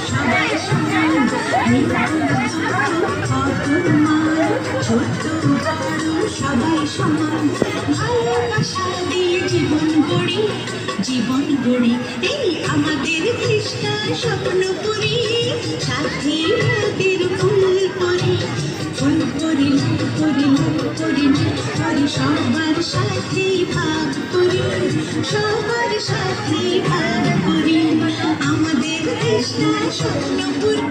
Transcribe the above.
সবাই সমান অপমান ছোট বড় সবাই সমান ভালোবাসা দিয়ে জীবন গড়ি এই আমাদের চেষ্টা স্বপ্ন করি সাথে হাতের ফুল করি ফুল করি সবার সাথে ভাগ করি সবার সাথে ভাগ করি আমাদের চেষ্টা স্বপ্ন করি